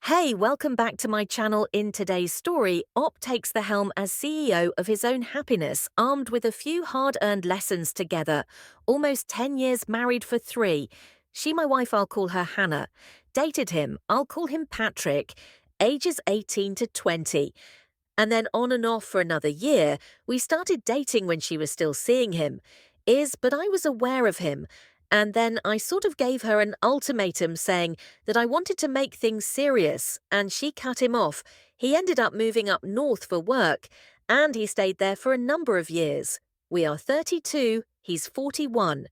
Hey, welcome back to my channel. In today's story, Op takes the helm as CEO of his own happiness, armed with a few hard-earned lessons together. Almost 10 years married for 3. My wife, I'll call her Hannah. Dated him, I'll call him Patrick. Ages 18 to 20. And then on and off for another year, we started dating when she was still seeing him. But I was aware of him. And then I sort of gave her an ultimatum saying that I wanted to make things serious, and she cut him off. He ended up moving up north for work, and he stayed there for a number of years. We are 32, he's 41.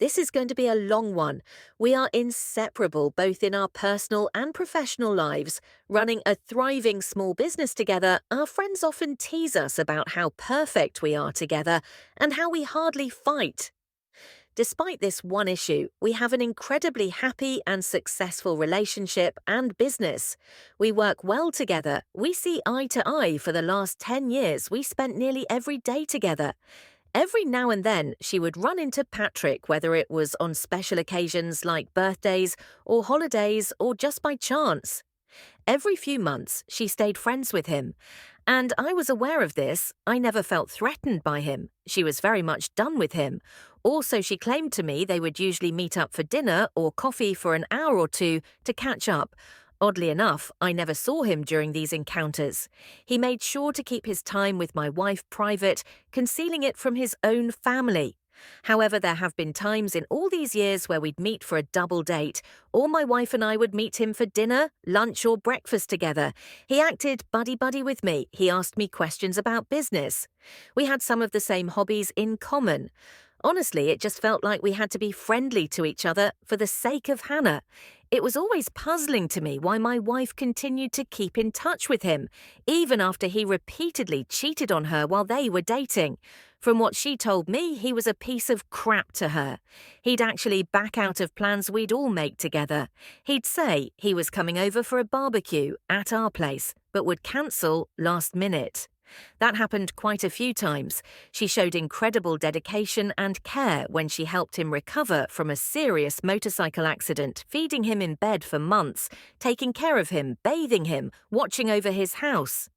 This is going to be a long one. We are inseparable both in our personal and professional lives. Running a thriving small business together, our friends often tease us about how perfect we are together and how we hardly fight. Despite this one issue, we have an incredibly happy and successful relationship and business. We work well together. We see eye to eye. For the last 10 years, we spent nearly every day together. Every now and then, she would run into Patrick, whether it was on special occasions like birthdays or holidays or just by chance. Every few months, she stayed friends with him. And I was aware of this. I never felt threatened by him. She was very much done with him. Also, she claimed to me they would usually meet up for dinner or coffee for an hour or two to catch up. Oddly enough, I never saw him during these encounters. He made sure to keep his time with my wife private, concealing it from his own family. However, there have been times in all these years where we'd meet for a double date, or my wife and I would meet him for dinner, lunch, or breakfast together. He acted buddy-buddy with me. He asked me questions about business. We had some of the same hobbies in common. Honestly, it just felt like we had to be friendly to each other for the sake of Hannah. It was always puzzling to me why my wife continued to keep in touch with him, even after he repeatedly cheated on her while they were dating. From what she told me, he was a piece of crap to her. He'd actually back out of plans we'd all make together. He'd say he was coming over for a barbecue at our place, but would cancel last minute. That happened quite a few times. She showed incredible dedication and care when she helped him recover from a serious motorcycle accident, feeding him in bed for months, taking care of him, bathing him, watching over his house.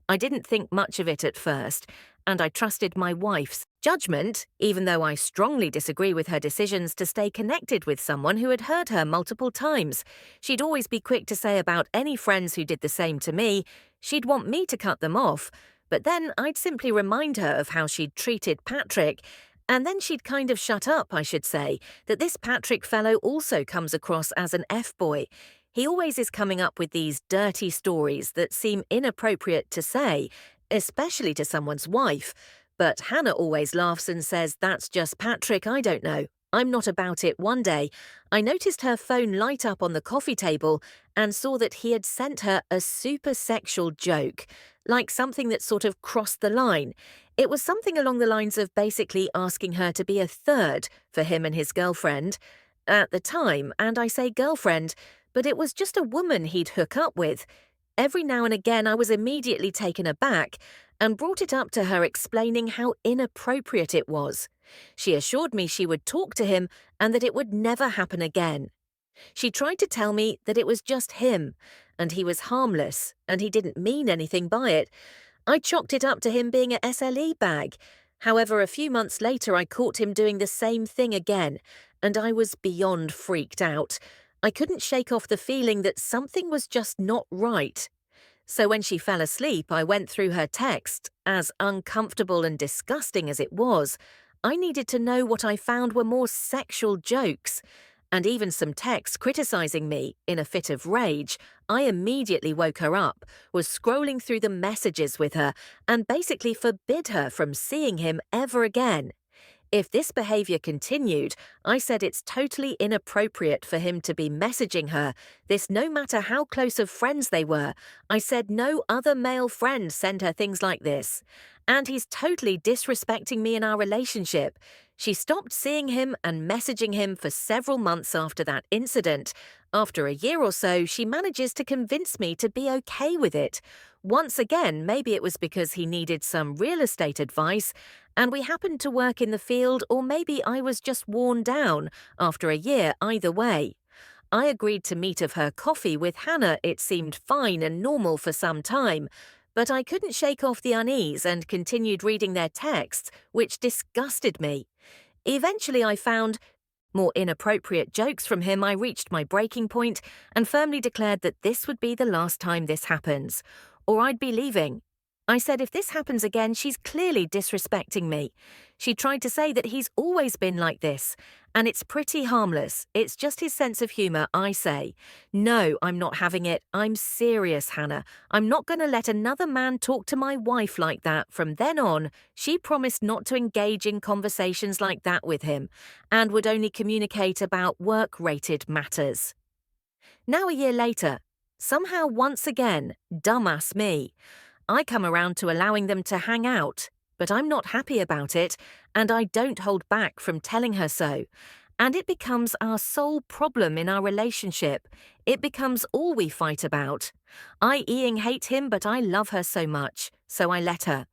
I didn't think much of it at first, and I trusted my wife's judgment, even though I strongly disagree with her decisions to stay connected with someone who had hurt her multiple times. She'd always be quick to say about any friends who did the same to me. She'd want me to cut them off, but then I'd simply remind her of how she'd treated Patrick, and then she'd kind of shut up, I should say, that this Patrick fellow also comes across as an F-boy. He always is coming up with these dirty stories that seem inappropriate to say, especially to someone's wife. But Hannah always laughs and says, "That's just Patrick, I don't know. I'm not about it." One day, I noticed her phone light up on the coffee table and saw that he had sent her a super sexual joke, like something that sort of crossed the line. It was something along the lines of basically asking her to be a third for him and his girlfriend. At the time, and I say girlfriend, but it was just a woman he'd hook up with. Every now and again I was immediately taken aback and brought it up to her, explaining how inappropriate it was. She assured me she would talk to him and that it would never happen again. She tried to tell me that it was just him, and he was harmless, and he didn't mean anything by it. I chalked it up to him being a SLE bag. However, a few months later I caught him doing the same thing again, and I was beyond freaked out. I couldn't shake off the feeling that something was just not right. So when she fell asleep, I went through her text. As uncomfortable and disgusting as it was, I needed to know what I found were more sexual jokes. And even some texts criticizing me. In a fit of rage, I immediately woke her up, was scrolling through the messages with her, and basically forbid her from seeing him ever again. If this behavior continued, I said it's totally inappropriate for him to be messaging her, this no matter how close of friends they were. I said no other male friend send her things like this. And he's totally disrespecting me in our relationship. She stopped seeing him and messaging him for several months after that incident. After a year or so, she manages to convince me to be okay with it. Once again, maybe it was because he needed some real estate advice, and we happened to work in the field, or maybe I was just worn down after a year. Either way, I agreed to meet of her coffee with Hannah. It seemed fine and normal for some time, but I couldn't shake off the unease and continued reading their texts, which disgusted me. Eventually, I found more inappropriate jokes from him. I reached my breaking point and firmly declared that this would be the last time this happens, or I'd be leaving. I said if this happens again, she's clearly disrespecting me. She tried to say that he's always been like this, and it's pretty harmless. It's just his sense of humor, I say. No, I'm not having it. I'm serious, Hannah. I'm not going to let another man talk to my wife like that. From then on, she promised not to engage in conversations like that with him and would only communicate about work-related matters. Now a year later, somehow once again, dumbass me, I come around to allowing them to hang out, but I'm not happy about it, and I don't hold back from telling her so. And it becomes our sole problem in our relationship. It becomes all we fight about. I hate him, but I love her so much, so I let her.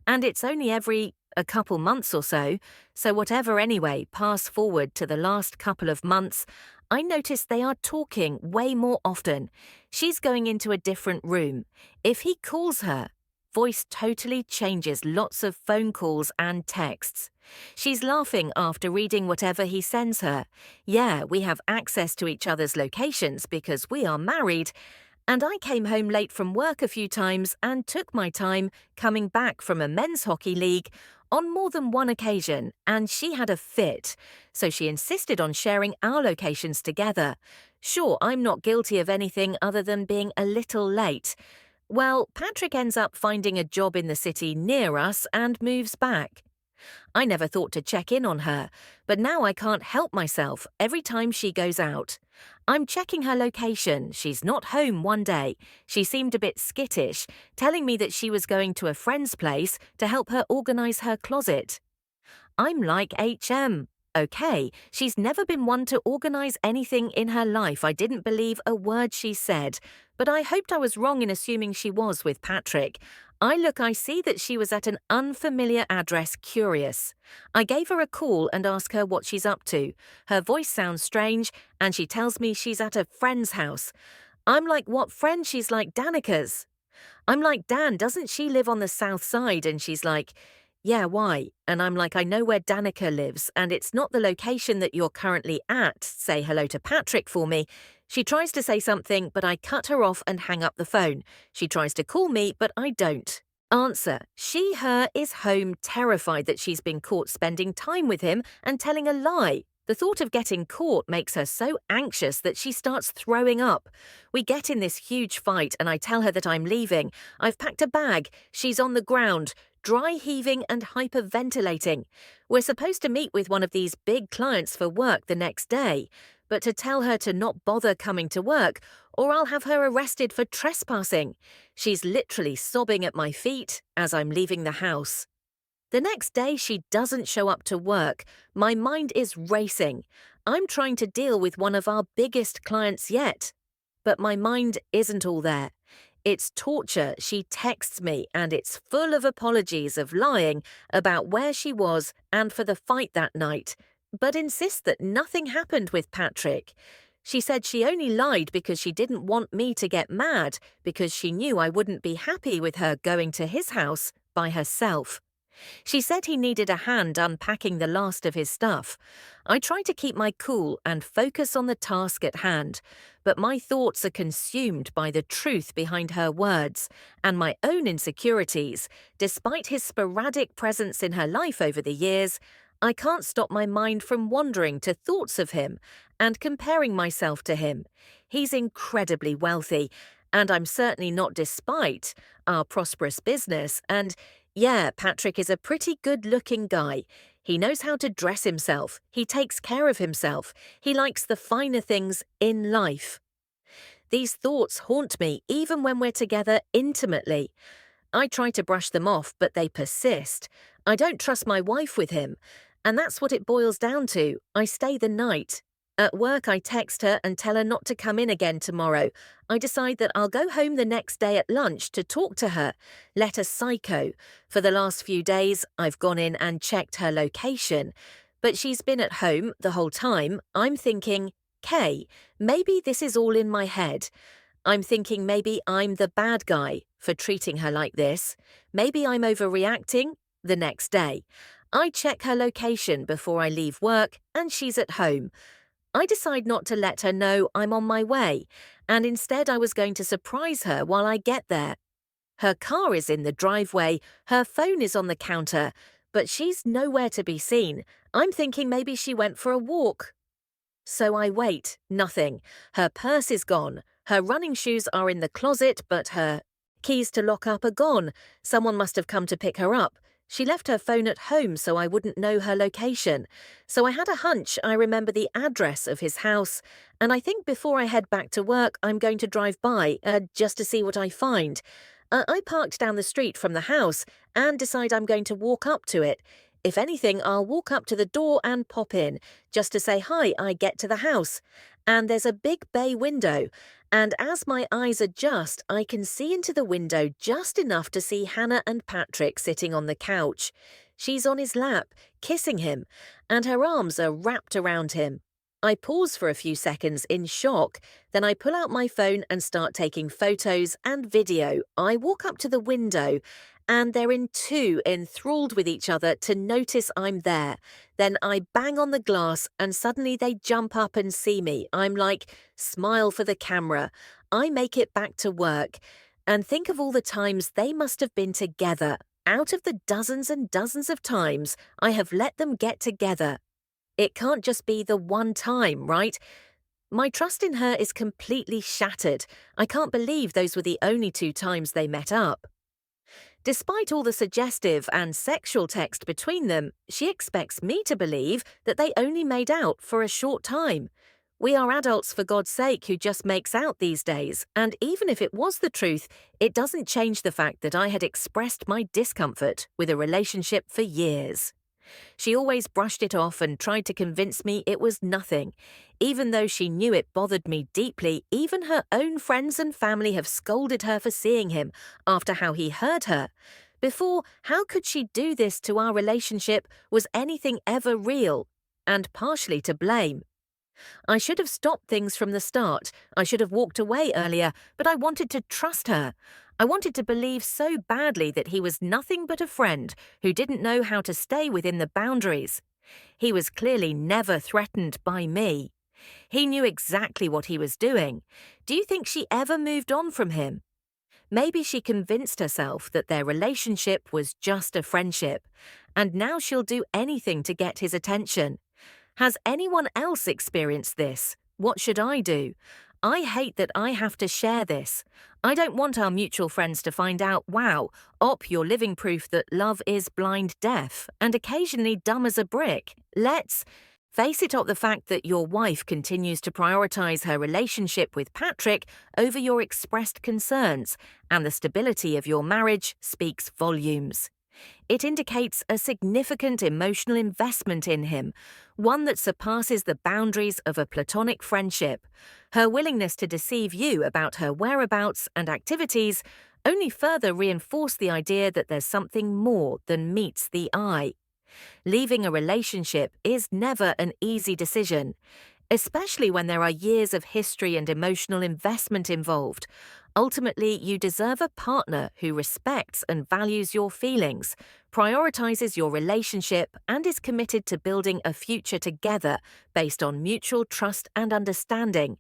And it's only every a couple months or so whatever anyway, pass forward to the last couple of months, I notice they are talking way more often. She's going into a different room. If he calls her, voice totally changes, lots of phone calls and texts. She's laughing after reading whatever he sends her. Yeah, we have access to each other's locations because we are married. And I came home late from work a few times and took my time coming back from a men's hockey league on more than one occasion, and she had a fit, so she insisted on sharing our locations together. Sure, I'm not guilty of anything other than being a little late. Well, Patrick ends up finding a job in the city near us and moves back. I never thought to check in on her, but now I can't help myself every time she goes out. I'm checking her location. She's not home one day. She seemed a bit skittish, telling me that she was going to a friend's place to help her organize her closet. I'm like HM. Okay, she's never been one to organize anything in her life. I didn't believe a word she said, but I hoped I was wrong in assuming she was with Patrick. I see that she was at an unfamiliar address, curious. I gave her a call and asked her what she's up to. Her voice sounds strange, and she tells me she's at a friend's house. I'm like, what friend? She's like, Danica's. I'm like, Dan, doesn't she live on the south side? And she's like, yeah, why? And I'm like, I know where Danica lives, and it's not the location that you're currently at. Say hello to Patrick for me. She tries to say something, but I cut her off and hang up the phone. She tries to call me, but I don't. Answer. She, her, is home, terrified that she's been caught spending time with him and telling a lie. The thought of getting caught makes her so anxious that she starts throwing up. We get in this huge fight and I tell her that I'm leaving. I've packed a bag. She's on the ground, dry heaving and hyperventilating. We're supposed to meet with one of these big clients for work the next day, but to tell her to not bother coming to work or I'll have her arrested for trespassing. She's literally sobbing at my feet as I'm leaving the house. The next day, she doesn't show up to work. My mind is racing. I'm trying to deal with one of our biggest clients yet. But my mind isn't all there. It's torture. She texts me, and it's full of apologies of lying about where she was and for the fight that night, but insists that nothing happened with Patrick. She said she only lied because she didn't want me to get mad, because she knew I wouldn't be happy with her going to his house by herself. She said he needed a hand unpacking the last of his stuff. I try to keep my cool and focus on the task at hand, but my thoughts are consumed by the truth behind her words and my own insecurities. Despite his sporadic presence in her life over the years, I can't stop my mind from wandering to thoughts of him and comparing myself to him. He's incredibly wealthy, and I'm certainly not, despite our prosperous business, and yeah, Patrick is a pretty good-looking guy. He knows how to dress himself. He takes care of himself. He likes the finer things in life. These thoughts haunt me even when we're together intimately. I try to brush them off, but they persist. I don't trust my wife with him, and that's what it boils down to. I stay the night. At work, I text her and tell her not to come in again tomorrow. I decide that I'll go home the next day at lunch to talk to her. Let her psycho. For the last few days, I've gone in and checked her location. But she's been at home the whole time. I'm thinking, okay, maybe this is all in my head. I'm thinking maybe I'm the bad guy for treating her like this. Maybe I'm overreacting. The next day, I check her location before I leave work and she's at home. I decide not to let her know I'm on my way, and instead I was going to surprise her while I get there. Her car is in the driveway, her phone is on the counter, but she's nowhere to be seen. I'm thinking maybe she went for a walk. So I wait, nothing. Her purse is gone. Her running shoes are in the closet, but her keys to lock up are gone. Someone must have come to pick her up. She left her phone at home so I wouldn't know her location. So I had a hunch I remember the address of his house, and I think before I head back to work I'm going to drive by, just to see what I find. I parked down the street from the house and decide I'm going to walk up to it. If anything, I'll walk up to the door and pop in, just to say hi I get to the house. And there's a big bay window, and as my eyes adjust, I can see into the window just enough to see Hannah and Patrick sitting on the couch. She's on his lap, kissing him, and her arms are wrapped around him. I pause for a few seconds in shock, then I pull out my phone and start taking photos and video. I walk up to the window, and they're in two, enthralled with each other to notice I'm there. Then I bang on the glass and suddenly they jump up and see me. I'm like, smile for the camera. I make it back to work and think of all the times they must have been together. Out of the dozens and dozens of times I have let them get together. It can't just be the one time, right? My trust in her is completely shattered. I can't believe those were the only 2 times they met up. Despite all the suggestive and sexual text between them, she expects me to believe that they only made out for a short time. We are adults, for God's sake, who just makes out these days, and even if it was the truth, it doesn't change the fact that I had expressed my discomfort with a relationship for years. She always brushed it off and tried to convince me it was nothing. Even though she knew it bothered me deeply, even her own friends and family have scolded her for seeing him after how he hurt her. Before, how could she do this to our relationship? Was anything ever real? And partially to blame. I should have stopped things from the start. I should have walked away earlier, but I wanted to trust her. I wanted to believe so badly that he was nothing but a friend who didn't know how to stay within the boundaries. He was clearly never threatened by me. He knew exactly what he was doing. Do you think she ever moved on from him? Maybe she convinced herself that their relationship was just a friendship, and now she'll do anything to get his attention. Has anyone else experienced this? What should I do? I hate that I have to share this. I don't want our mutual friends to find out, wow, you're living proof that love is blind deaf and occasionally dumb as a brick. Let's face it, the fact that your wife continues to prioritize her relationship with Patrick over your expressed concerns, and the stability of your marriage speaks volumes. It indicates a significant emotional investment in him, one that surpasses the boundaries of a platonic friendship. Her willingness to deceive you about her whereabouts and activities only further reinforce the idea that there's something more than meets the eye. Leaving a relationship is never an easy decision, especially when there are years of history and emotional investment involved. Ultimately, you deserve a partner who respects and values your feelings, prioritizes your relationship, and is committed to building a future together based on mutual trust and understanding.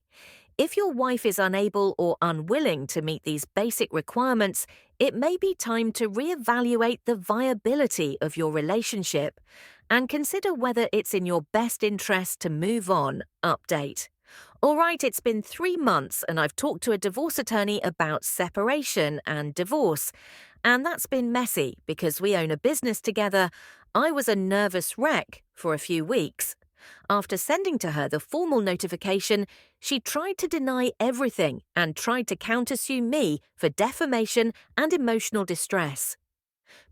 If your wife is unable or unwilling to meet these basic requirements, it may be time to reevaluate the viability of your relationship and consider whether it's in your best interest to move on. Update. All right, it's been 3 months and I've talked to a divorce attorney about separation and divorce. And that's been messy because we own a business together. I was a nervous wreck for a few weeks. After sending to her the formal notification, she tried to deny everything and tried to countersue me for defamation and emotional distress.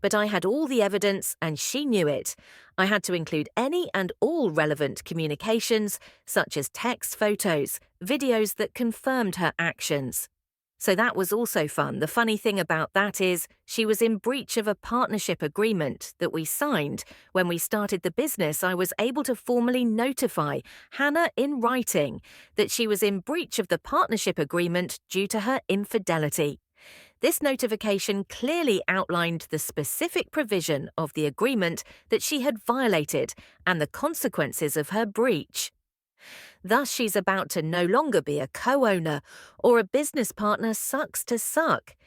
But I had all the evidence and she knew it. I had to include any and all relevant communications, such as text, photos, videos that confirmed her actions. So that was also fun. The funny thing about that is she was in breach of a partnership agreement that we signed. When we started the business, I was able to formally notify Hannah in writing that she was in breach of the partnership agreement due to her infidelity. This notification clearly outlined the specific provision of the agreement that she had violated and the consequences of her breach. Thus, she's about to no longer be a co-owner or a business partner sucks to suck.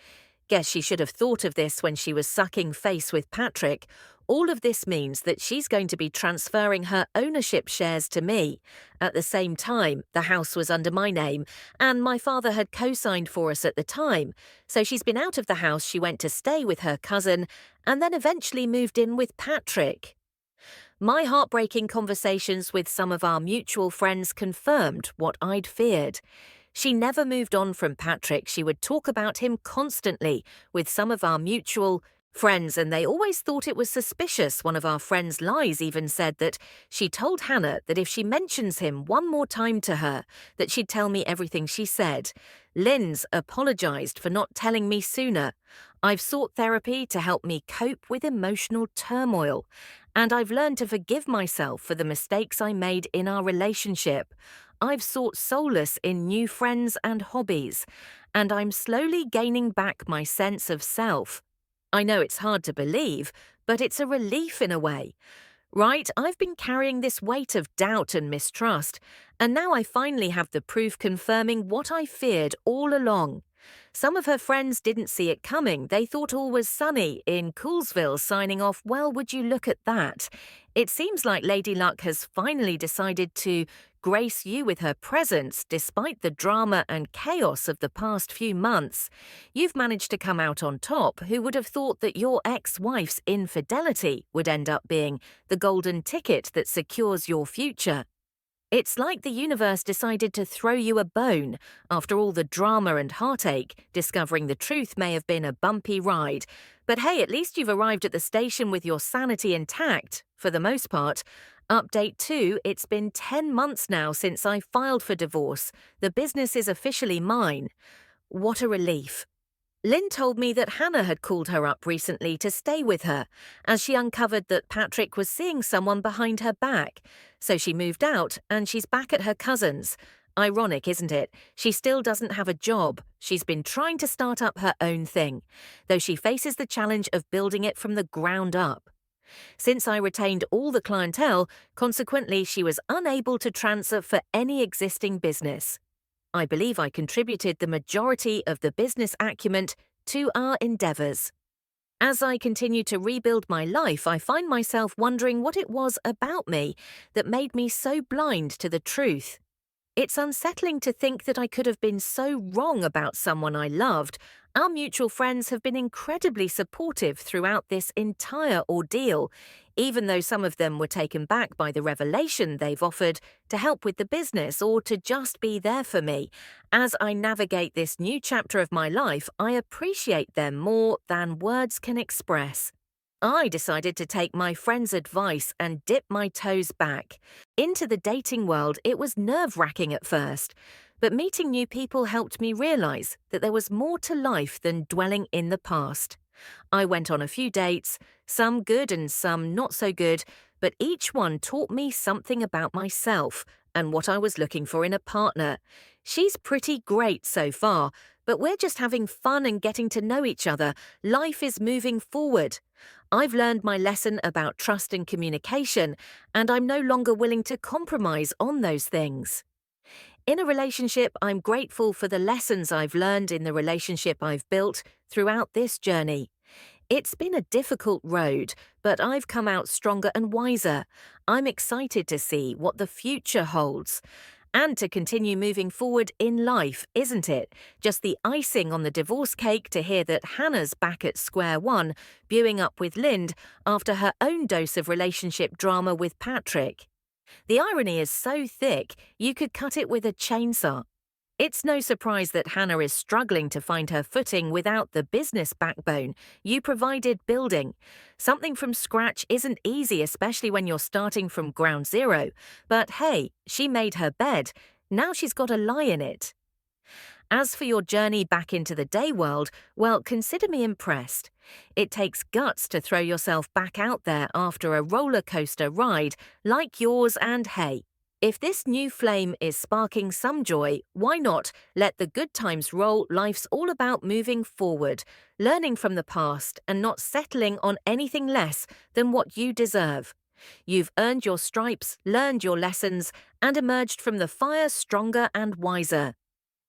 Guess she should have thought of this when she was sucking face with Patrick. All of this means that she's going to be transferring her ownership shares to me. At the same time, the house was under my name, and my father had co-signed for us at the time. So she's been out of the house, she went to stay with her cousin, and then eventually moved in with Patrick. My heartbreaking conversations with some of our mutual friends confirmed what I'd feared. She never moved on from Patrick. She would talk about him constantly with some of our mutual friends, and they always thought it was suspicious. One of our friends, Lies, even said that she told Hannah that if she mentions him one more time to her, that she'd tell me everything she said. Lynn's apologized for not telling me sooner. I've sought therapy to help me cope with emotional turmoil, and I've learned to forgive myself for the mistakes I made in our relationship. I've sought solace in new friends and hobbies, and I'm slowly gaining back my sense of self. I know it's hard to believe, but it's a relief in a way. Right, I've been carrying this weight of doubt and mistrust, and now I finally have the proof confirming what I feared all along. Some of her friends didn't see it coming. They thought all was sunny in Coolsville, signing off, "Well, would you look at that?" It seems like Lady Luck has finally decided to grace you with her presence despite the drama and chaos of the past few months. You've managed to come out on top. Who would have thought that your ex-wife's infidelity would end up being the golden ticket that secures your future? It's like the universe decided to throw you a bone. After all the drama and heartache, discovering the truth may have been a bumpy ride. But hey, at least you've arrived at the station with your sanity intact, for the most part. Update 2, it's been 10 months now since I filed for divorce. The business is officially mine. What a relief. Lynn told me that Hannah had called her up recently to stay with her, as she uncovered that Patrick was seeing someone behind her back. So she moved out, and she's back at her cousin's. Ironic, isn't it? She still doesn't have a job. She's been trying to start up her own thing, though she faces the challenge of building it from the ground up. Since I retained all the clientele, consequently she was unable to transfer for any existing business. I believe I contributed the majority of the business acumen to our endeavours. As I continue to rebuild my life, I find myself wondering what it was about me that made me so blind to the truth. It's unsettling to think that I could have been so wrong about someone I loved. Our mutual friends have been incredibly supportive throughout this entire ordeal, even though some of them were taken back by the revelation they've offered to help with the business or to just be there for me. As I navigate this new chapter of my life, I appreciate them more than words can express. I decided to take my friend's advice and dip my toes back. Into the dating world, it was nerve-wracking at first, but meeting new people helped me realize that there was more to life than dwelling in the past. I went on a few dates, some good and some not so good, but each one taught me something about myself and what I was looking for in a partner. She's pretty great so far, but we're just having fun and getting to know each other. Life is moving forward. I've learned my lesson about trust and communication, and I'm no longer willing to compromise on those things. In a relationship, I'm grateful for the lessons I've learned in the relationship I've built throughout this journey. It's been a difficult road, but I've come out stronger and wiser. I'm excited to see what the future holds. And to continue moving forward in life, isn't it? Just the icing on the divorce cake to hear that Hannah's back at square one, viewing up with Lind after her own dose of relationship drama with Patrick. The irony is so thick, you could cut it with a chainsaw. It's no surprise that Hannah is struggling to find her footing without the business backbone you provided building. Something from scratch isn't easy, especially when you're starting from ground zero. But hey, she made her bed. Now she's got to lie in it. As for your journey back into the day world, well, consider me impressed. It takes guts to throw yourself back out there after a roller coaster ride like yours, and hey, if this new flame is sparking some joy, why not let the good times roll? Life's all about moving forward, learning from the past, and not settling on anything less than what you deserve. You've earned your stripes, learned your lessons, and emerged from the fire stronger and wiser.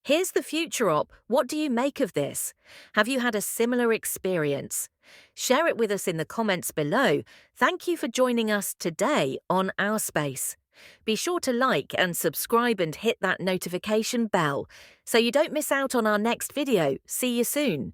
Here's the future op. What do you make of this? Have you had a similar experience? Share it with us in the comments below. Thank you for joining us today on Our Space. Be sure to like and subscribe and hit that notification bell so you don't miss out on our next video. See you soon.